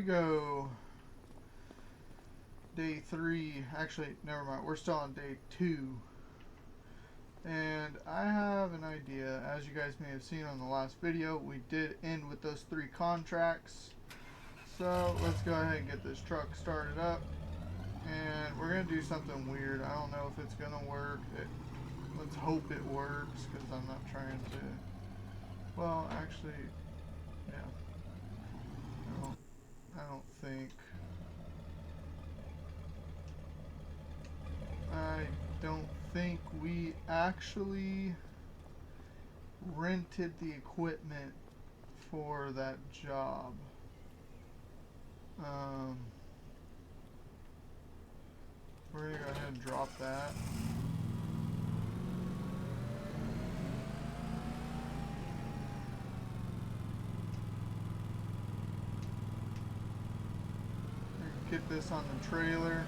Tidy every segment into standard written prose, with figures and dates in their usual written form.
we go. Day 3. Actually, never mind. We're still on day 2. And I have an idea. As you guys may have seen on the last video, we did end with those 3 contracts. So let's go ahead and get this truck started up. And we're going to do something weird. I don't know if it's going to work. Let's hope it works, because I'm not trying to... Well, actually, yeah. I don't think... I don't think we actually rented the equipment for that job. We're going to go ahead and drop that. Get this on the trailer.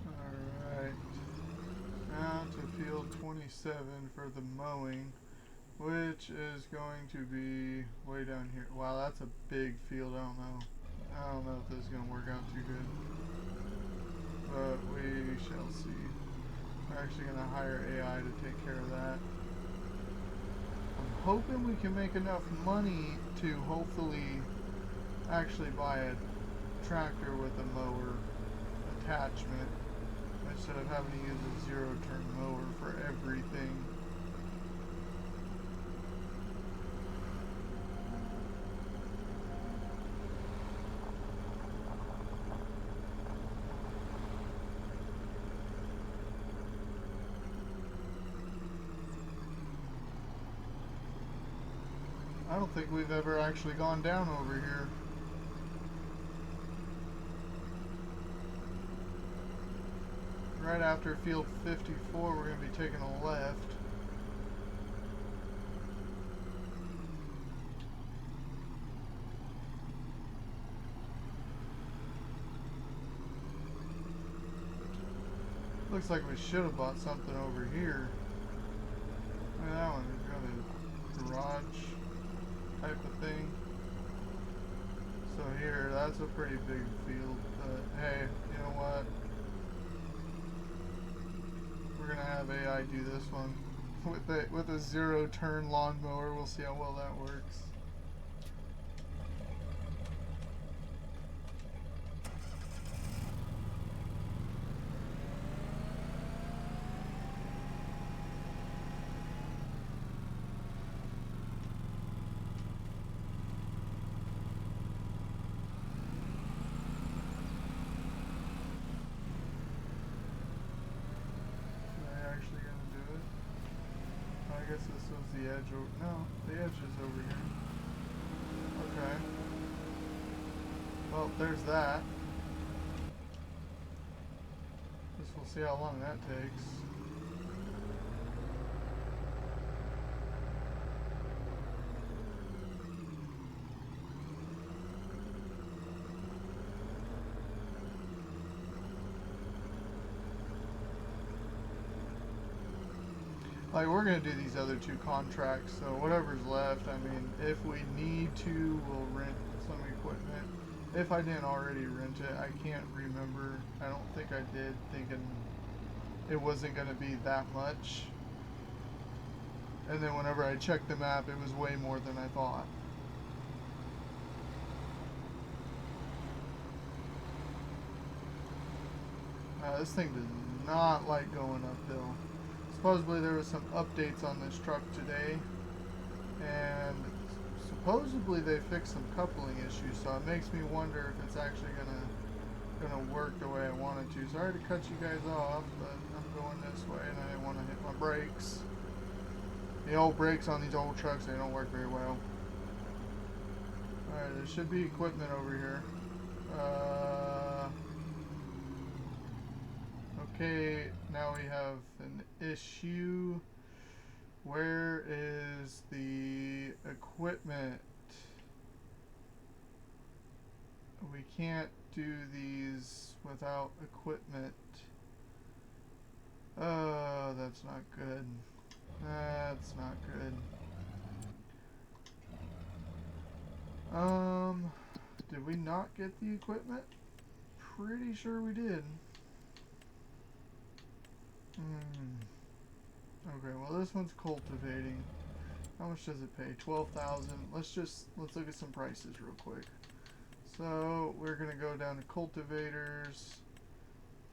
Alright. Now to field 27 for the mowing, which is going to be way down here. Wow, that's a big field. I don't know if this is going to work out too good, but we shall see. We're actually going to hire AI to take care of that. I'm hoping we can make enough money to hopefully actually buy a tractor with a mower attachment instead of having to use a zero-turn mower for everything. I don't think we've ever actually gone down over here. Right after field 54, we're going to be taking a left. Looks like we should have bought something over here. Look at that one. We've got a garage type of thing. So here, that's a pretty big field, but hey, you know what? We're gonna have AI do this one with a zero-turn lawnmower. We'll see how well that works. I guess this was the edge. No, the edge is over here. Okay. Well, there's that. Guess we'll see how long that takes. Like, we're going to do these other 2 contracts, so whatever's left, I mean, if we need to, we'll rent some equipment. If I didn't already rent it, I can't remember. I don't think I did, thinking it wasn't going to be that much. And then whenever I checked the map, it was way more than I thought. This thing does not like going uphill. Supposedly there was some updates on this truck today, and supposedly they fixed some coupling issues, so it makes me wonder if it's actually gonna work the way I wanted to. Sorry to cut you guys off, but I'm going this way and I didn't want to hit my brakes. The old brakes on these old trucks, they don't work very well. Alright, there should be equipment over here. Okay, now we have an issue. Where is the equipment? We can't do these without equipment. Oh, that's not good. That's not good. Did we not get the equipment? Pretty sure we did. Okay, well this one's cultivating. How much does it pay? 12,000. Let's look at some prices real quick. So we're gonna go down to cultivators.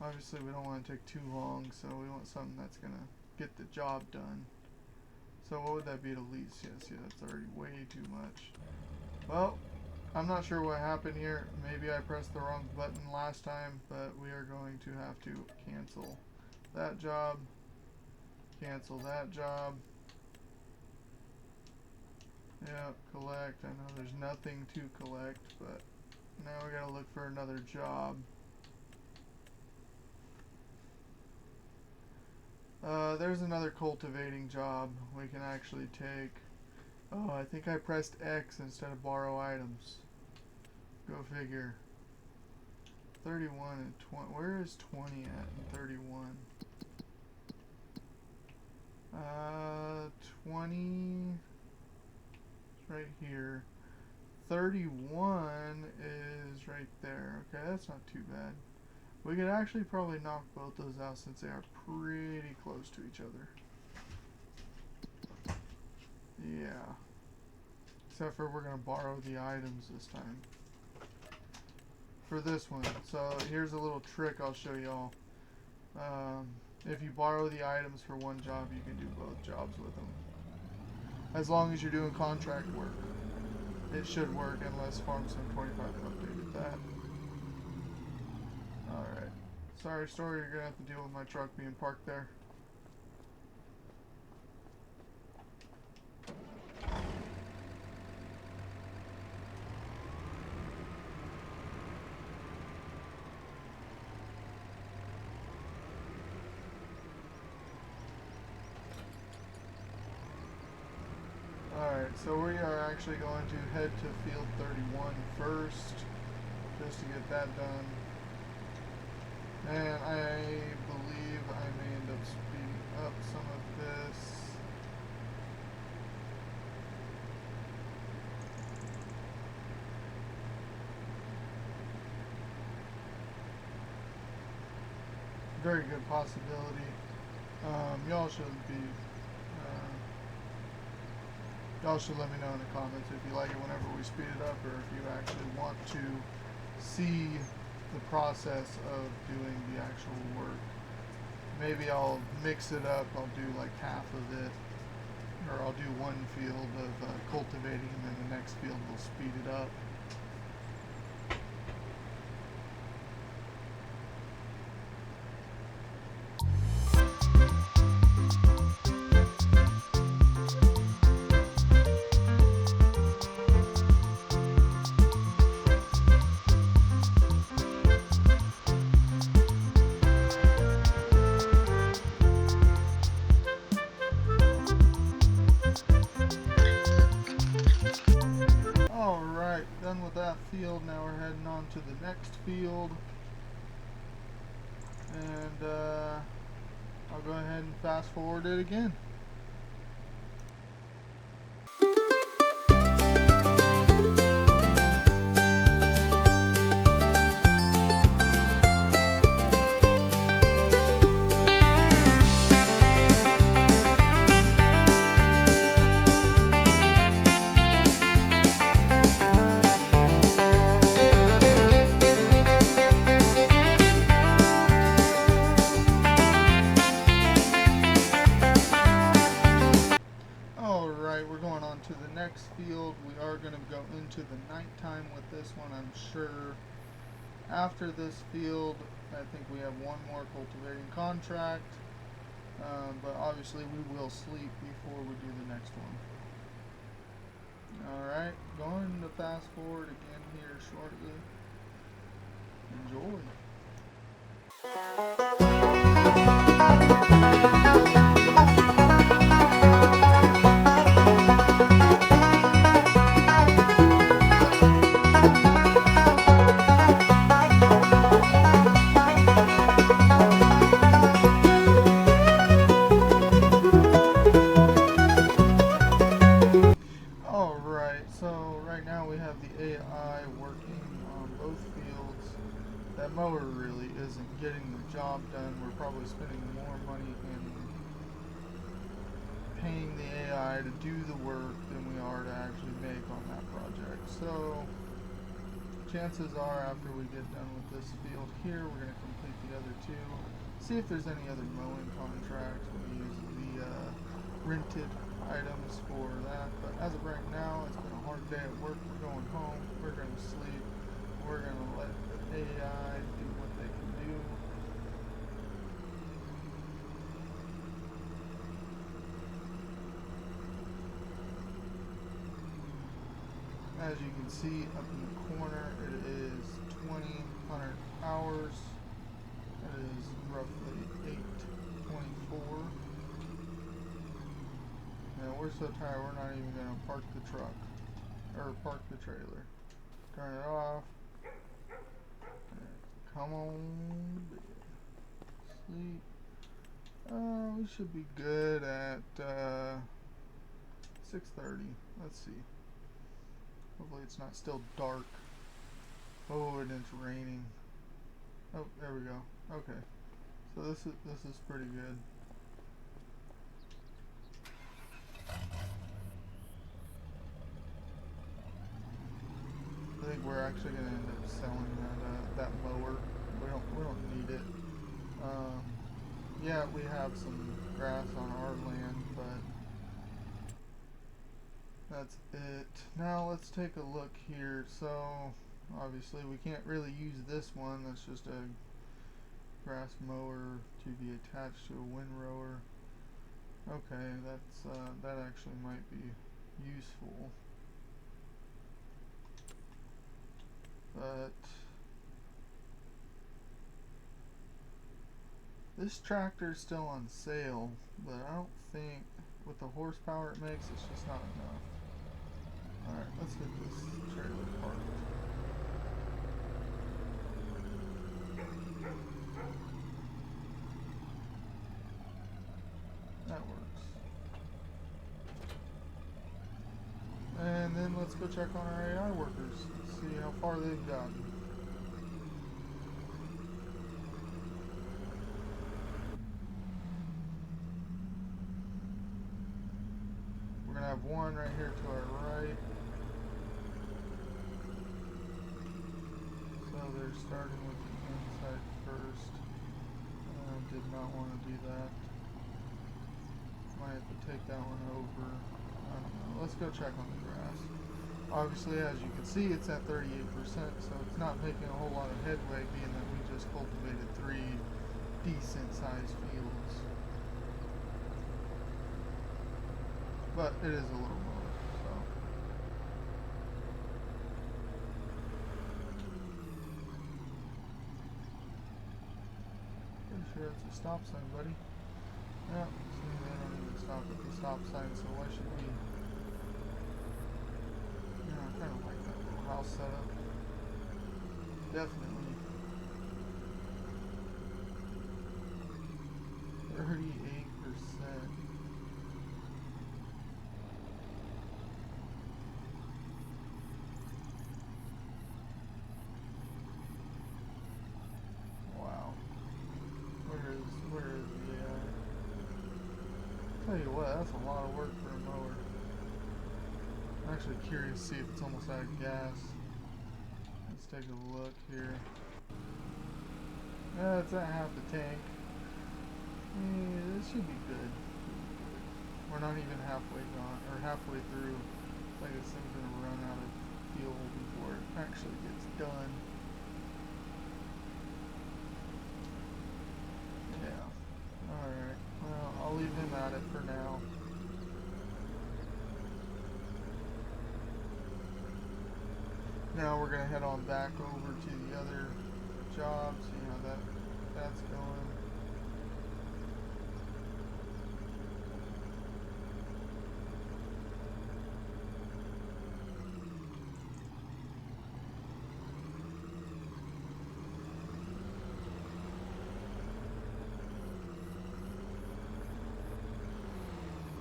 Obviously we don't want to take too long, so we want something that's gonna get the job done. So what would that be to lease? Yes, yeah, that's already way too much. Well, I'm not sure what happened here. Maybe I pressed the wrong button last time, but we are going to have to cancel that job. Cancel that job. Yep, collect. I know there's nothing to collect, but now we gotta look for another job. There's another cultivating job we can actually take. Oh, I think I pressed X instead of borrow items. Go figure. 31 and 20. Where is 20 at and 31? 20 is right here. 31 is right there. Okay, that's not too bad. We could actually probably knock both those out since they are pretty close to each other. Yeah. Except for we're going to borrow the items this time. For this one. So here's a little trick I'll show y'all. If you borrow the items for one job, you can do both jobs with them. As long as you're doing contract work. It should work unless FarmLands 25 updated that. Alright. Sorry, story, you're going to have to deal with my truck being parked there. Alright, so we are actually going to head to field 31 first, just to get that done. And I believe I may end up speeding up some of this. Very good possibility. Y'all should be... y'all should let me know in the comments if you like it whenever we speed it up, or if you actually want to see the process of doing the actual work. Maybe I'll mix it up. I'll do like half of it, or I'll do one field of cultivating, and then the next field will speed it up. Done with that field. Now we're heading on to the next field, and I'll go ahead and fast forward it again. To the next field. We are going to go into the nighttime with this one, I'm sure. After this field, I think we have one more cultivating contract, but obviously we will sleep before we do the next one. Alright, going to fast forward again here shortly. Enjoy. mower really isn't getting the job done. We're probably spending more money in paying the AI to do the work than we are to actually make on that project. So chances are after we get done with this field here, we're going to complete the other two. See if there's any other mowing contracts. We'll use the rented items for that. But as of right now, it's been a hard day at work. We're going home. We're going to sleep. We're going to let the AI do what they can do. As you can see up in the corner, it is 2,000 hours. It is roughly 8:24. And we're so tired we're not even going to park the truck. Or park the trailer. Turn it off. Come on. Sleep. We should be good at 6:30. Let's see. Hopefully it's not still dark. Oh, and it's raining. Oh, there we go. Okay. So this is pretty good. I think we're actually going to end up selling that mower. We don't need it. Yeah, we have some grass on our land, but that's it. Now let's take a look here. So obviously we can't really use this one. That's just a grass mower to be attached to a windrower. Okay, that actually might be useful. But this tractor's still on sale, but I don't think with the horsepower it makes, it's just not enough. Alright, let's get this trailer parked. That works. And then let's go check on our AI workers. Let's see how far they've gotten. We're going to have one right here to our right. So they're starting with the inside first. Did not want to do that. Might have to take that one over. I don't know. Let's go check on the grass. Obviously, as you can see, it's at 38%, so it's not making a whole lot of headway, being that we just cultivated 3 decent-sized fields. But it is a little more, so. Pretty sure it's a stop sign, buddy. Yeah, see, they don't even stop at the stop sign, so why should we? Yeah, I kind of like that little house setup. Definitely. 38%. Wow. Where is the tell you what, that's a lot of work for a mower. I'm actually curious to see if it's almost out of gas. Let's take a look here. Yeah, it's at half the tank. Yeah, this should be good. We're not even halfway gone, or halfway through. Like this thing's gonna run out of fuel before it actually gets done. Yeah. Alright. Well, I'll leave him at it for now. Now we're gonna head on back over to the other job, see how that's going.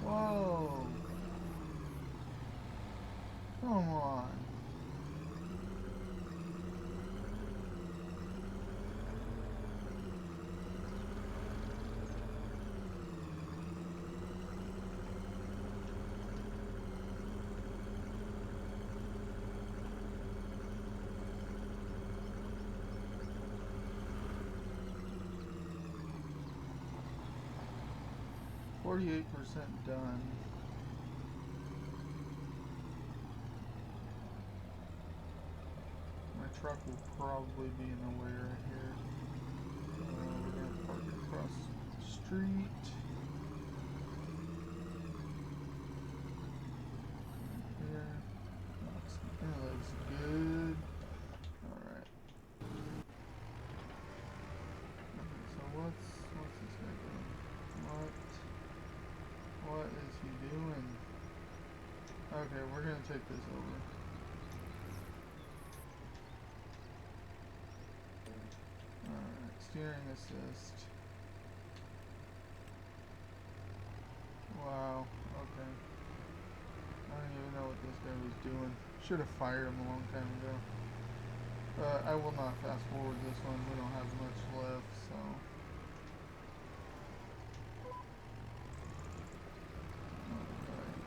Whoa! Come on. 48% done. My truck will probably be in the way right here. We're gonna park across the street. Here. That looks good. Alright. Okay, so what's this guy doing? What is he doing? Okay, we're gonna take this over. Alright, steering assist. Wow, okay. I don't even know what this guy was doing. Should have fired him a long time ago. But I will not fast forward this one. We don't have much left, so. Alright.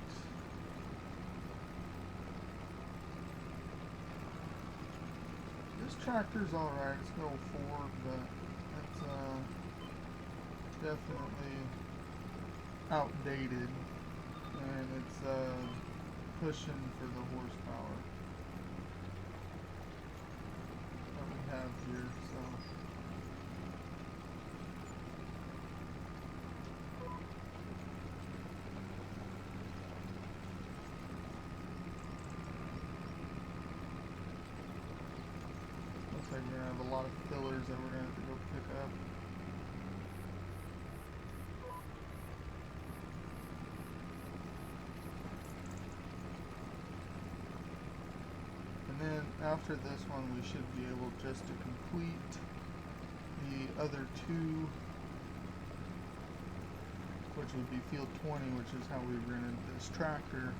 This tractor's alright. It's an 04, but it's definitely outdated. And it's pushing for the horsepower that we have here, so. Looks like we're gonna have a lot of fillers that we're gonna have to go pick up. And then after this one, we should be able just to complete the other two, which would be field 20, which is how we rented this tractor,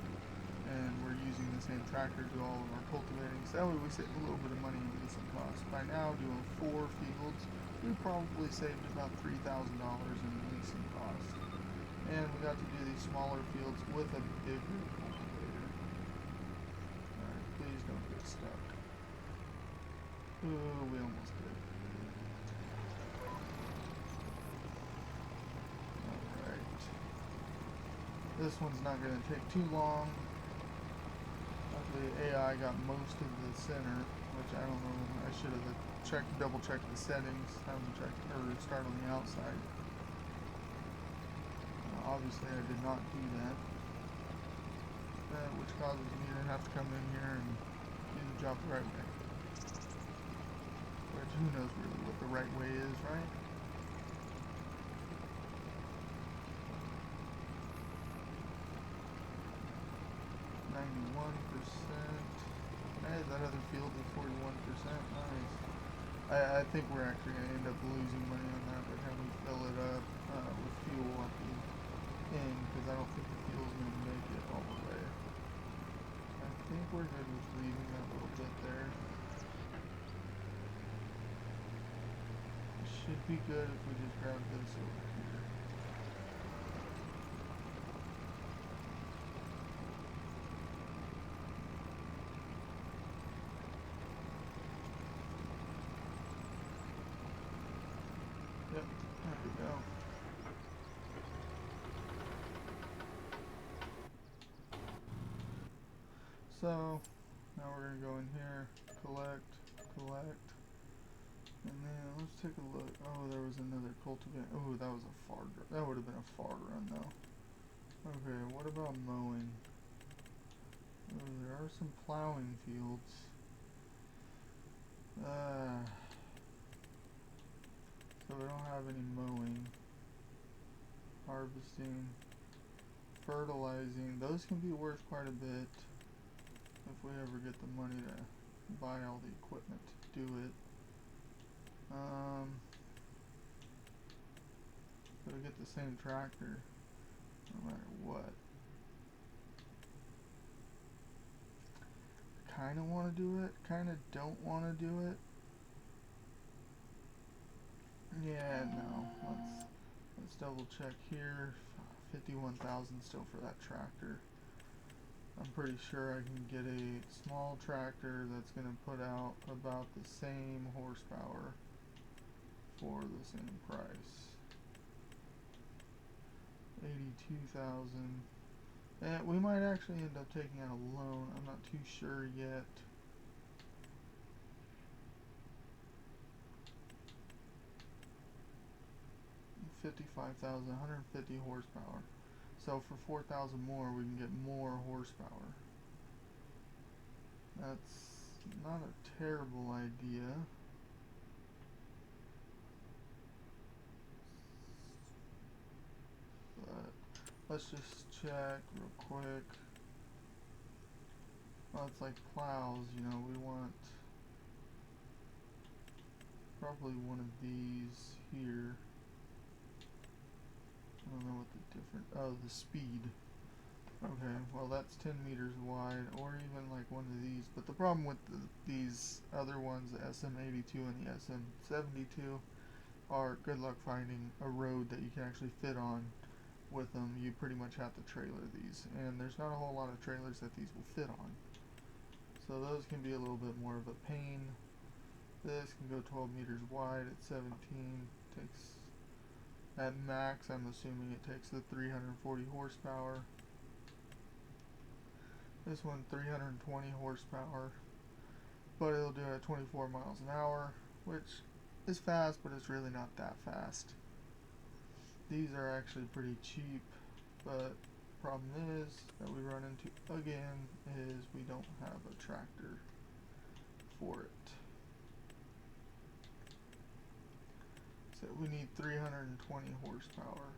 and we're using the same tractor to do all of our cultivating. So that way we save a little bit of money in leasing costs. By now, doing 4 fields, we probably saved about $3,000 in leasing costs. And we got to do these smaller fields with a bigger cultivator. Alright, please don't get stuck. Ooh, we almost did. Alright. This one's not going to take too long. Luckily, AI got most of the center, which I don't know. I should have double checked the settings, have them check or start on the outside. Obviously, I did not do that, which causes me to have to come in here and do the job the right way. Which, who knows really what the right way is, right? Hey, that other field is 41%. Nice. I think we're actually going to end up losing money on that by the time we fill it up with fuel at the end, because I don't think the fuel's going to make it all the way. I think we're good with leaving that little bit there. It should be good if we just grab this over here. Yep, there we go. So, now we're going to go in here, collect, and then let's take a look. Oh, there was another cultivator. Oh, that was a far, that would have been a far run though. Okay, what about mowing? Oh, there are some plowing fields. So we don't have any mowing. Harvesting. Fertilizing. Those can be worth quite a bit if we ever get the money to buy all the equipment to do it. Gotta get the same tractor no matter what. Kinda wanna do it, kinda don't wanna do it. Yeah, no. Let's double check here. 51,000 still for that tractor. I'm pretty sure I can get a small tractor that's gonna put out about the same horsepower for the same price. 82,000. And we might actually end up taking out a loan. I'm not too sure yet. $55,000, 150 horsepower. So for 4,000 more, we can get more horsepower. That's not a terrible idea. But let's just check real quick. Well, it's like plows, you know, we want probably one of these here. I don't know what the difference, oh, the speed. Okay, well that's 10 meters wide, or even like one of these. But the problem with these other ones, the SM82 and the SM72, are good luck finding a road that you can actually fit on with them. You pretty much have to trailer these, and there's not a whole lot of trailers that these will fit on. So those can be a little bit more of a pain. This can go 12 meters wide at 17. Takes, at max, I'm assuming it takes the 340 horsepower. This one 320 horsepower, but it'll do it at 24 miles an hour, which is fast, but it's really not that fast. These are actually pretty cheap, but problem is that we run into again is we don't have a tractor for it. So we need 320 horsepower.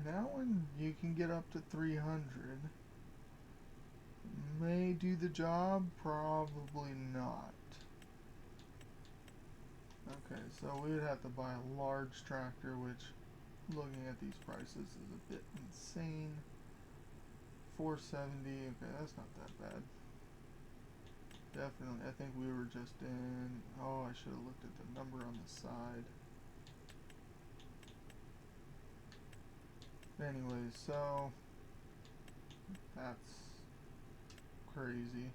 That one you can get up to 300. May do the job, probably not. Okay, so we would have to buy a large tractor, which, looking at these prices, is a bit insane. 470, okay, that's not that bad. Definitely, I think we were just in, oh, I should have looked at the number on the side. Anyways, so, that's crazy.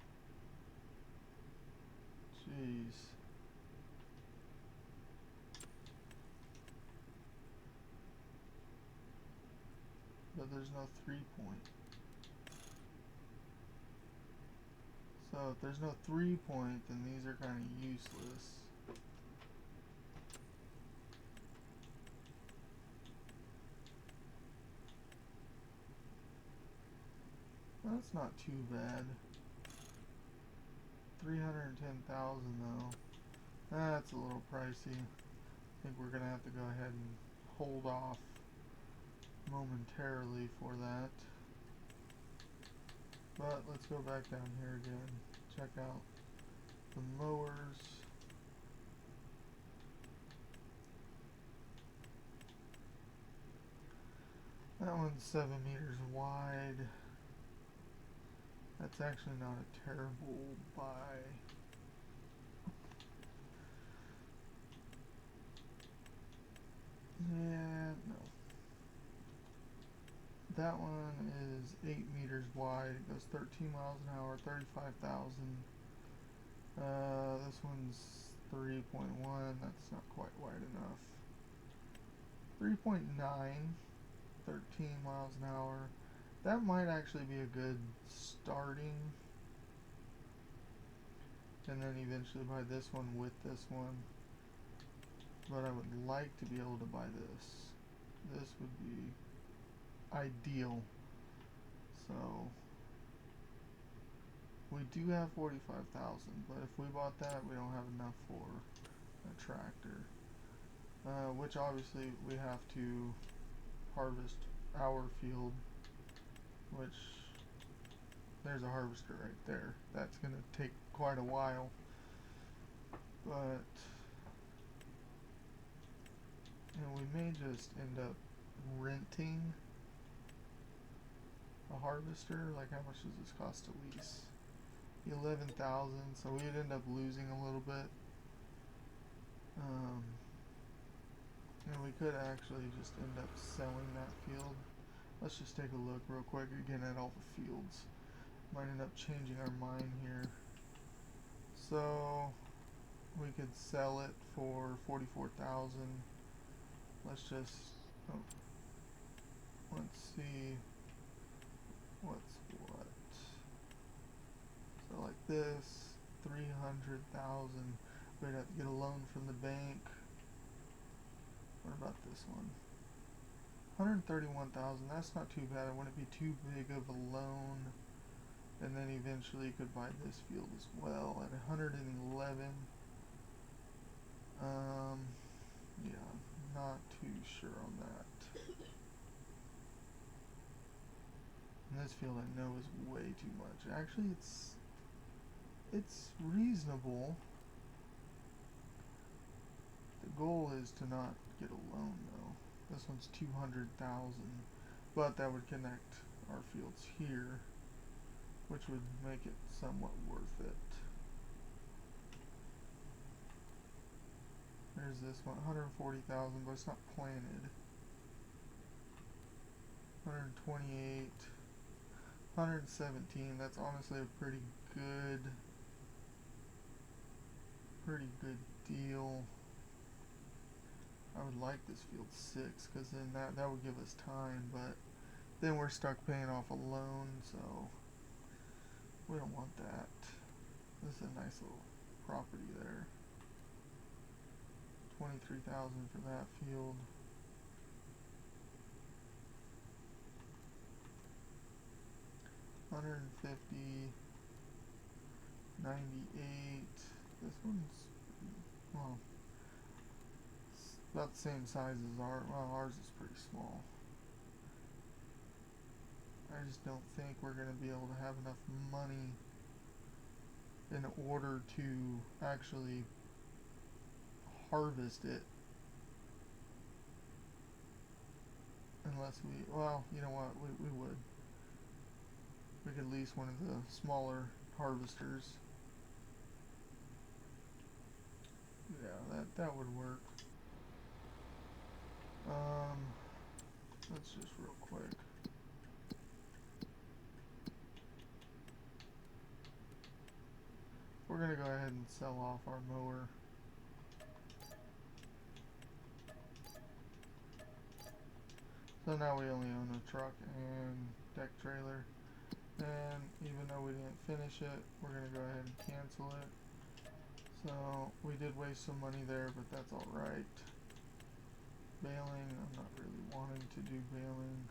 Jeez. But there's no 3-point. So if there's no 3-point, then these are kind of useless. That's not too bad. 310,000 though. That's a little pricey. I think we're gonna have to go ahead and hold off momentarily for that. But let's go back down here again. Check out the mowers. That one's 7 meters wide. That's actually not a terrible buy. Yeah, no. That one is 8 meters wide. It goes 13 miles an hour, 35,000. This one's 3.1. That's not quite wide enough. 3.9, 13 miles an hour. That might actually be a good starting. And then eventually buy this one with this one. But I would like to be able to buy this. This would be ideal. So we do have 45,000, but if we bought that, we don't have enough for a tractor. Which obviously we have to harvest our field, which there's a harvester right there. That's gonna take quite a while, but we may just end up renting a harvester. Like, how much does this cost to lease? 11,000, so we'd end up losing a little bit. And we could actually just end up selling that field. Let's just take a look real quick again at all the fields. might end up changing our mind here. So we could sell it for 44,000. Let's just let's see what's what. So like this, 300,000. We'd have to get a loan from the bank. What about this one? 131,000. That's not too bad. It wouldn't be too big of a loan. And then eventually you could buy this field as well at 111. Yeah, not too sure on that. And this field I know is way too much. Actually, it's reasonable. The goal is to not get a loan though. This one's 200,000, but that would connect our fields here, which would make it somewhat worth it. There's this one, 140,000, but it's not planted. 128, 117. That's honestly a pretty good deal. I would like this field 6 because then that would give us time, but then we're stuck paying off a loan, so we don't want that. This is a nice little property there. 23,000 for that field. $150, 98. This one's, well, it's about the same size as ours. Well, ours is pretty small. I just don't think we're going to be able to have enough money in order to actually harvest it. Unless we, well, you know what, we would. We could lease one of the smaller harvesters. Yeah, that would work. Let's just real quick. We're gonna go ahead and sell off our mower. So now we only own a truck and deck trailer. And even though we didn't finish it, we're gonna go ahead and cancel it. So we did waste some money there, but that's alright. Baling, I'm not really wanting to do baling.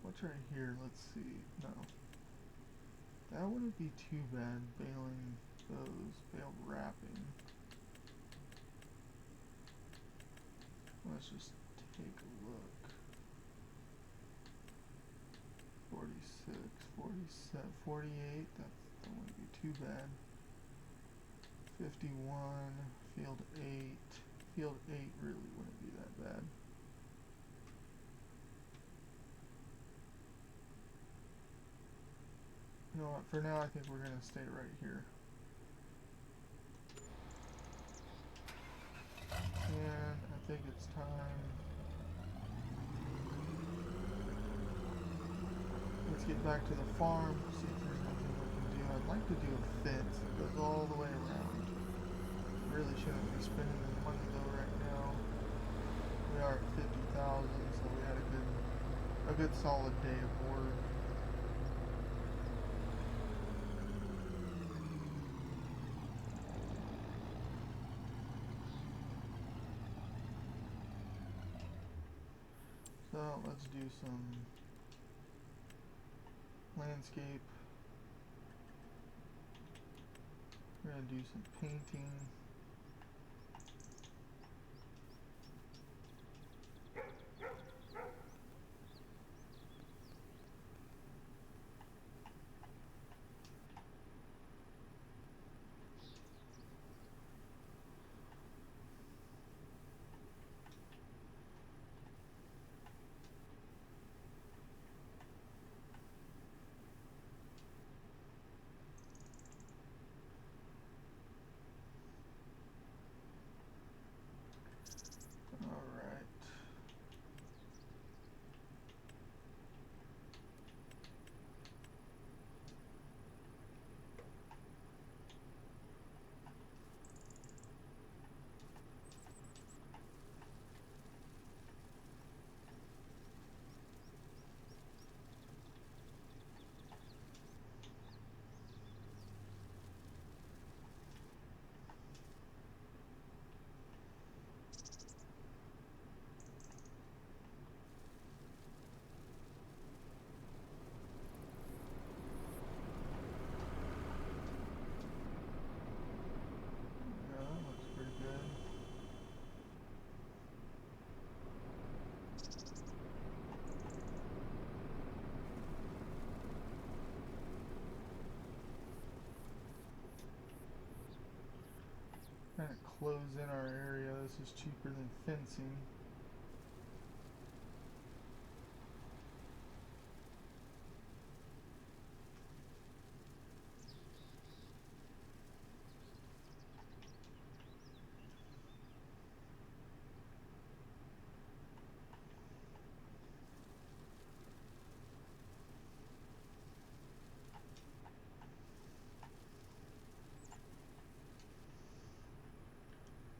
What's right here? Let's see. No. That wouldn't be too bad, baling those, bale wrapping. Let's just take a look. 46, 47, 48, that wouldn't be too bad. 51, field 8. Field 8 really wouldn't be that bad. You know what, for now I think we're going to stay right here. And I think it's time. Let's get back to the farm, see if there's anything we can do. I'd like to do a fence that goes all the way around. Really shouldn't be spending the money though right now. We are at 50,000, so we had a good solid day of work. So let's do some landscape. We're gonna do some painting. close in our area. This is cheaper than fencing.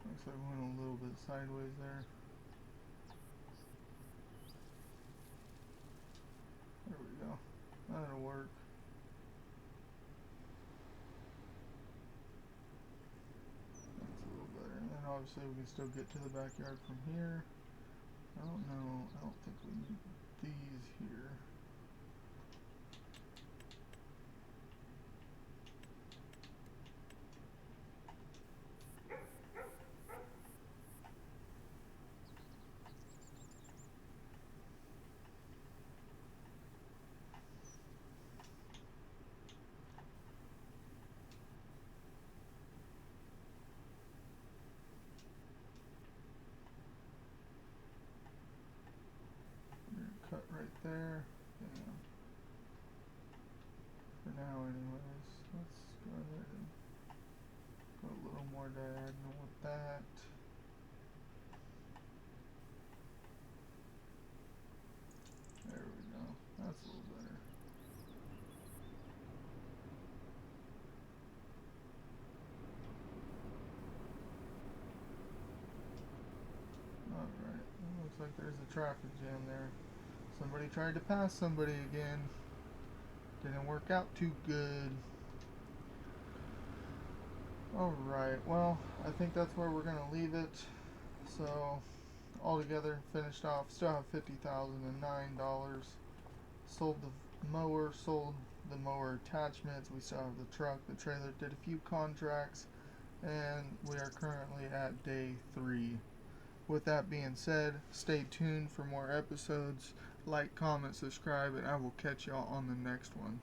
Looks like we went a little bit sideways there. There we go. That'll work. That's a little better. And then obviously we can still get to the backyard from here. I don't know. I don't think we need these here. Cut right there. Yeah. For now anyways. Let's go ahead and go a little more diagonal with that. There we go. That's a little better. Alright. Looks like there's a traffic jam there. Somebody tried to pass somebody again. Didn't work out too good. Alright, well, I think that's where we're going to leave it. So, altogether, finished off. Still have $50,009. Sold the mower, sold the mower attachments. We still have the truck, the trailer. Did a few contracts. And we are currently at day 3. With that being said, stay tuned for more episodes. Like, comment, subscribe, and I will catch y'all on the next one.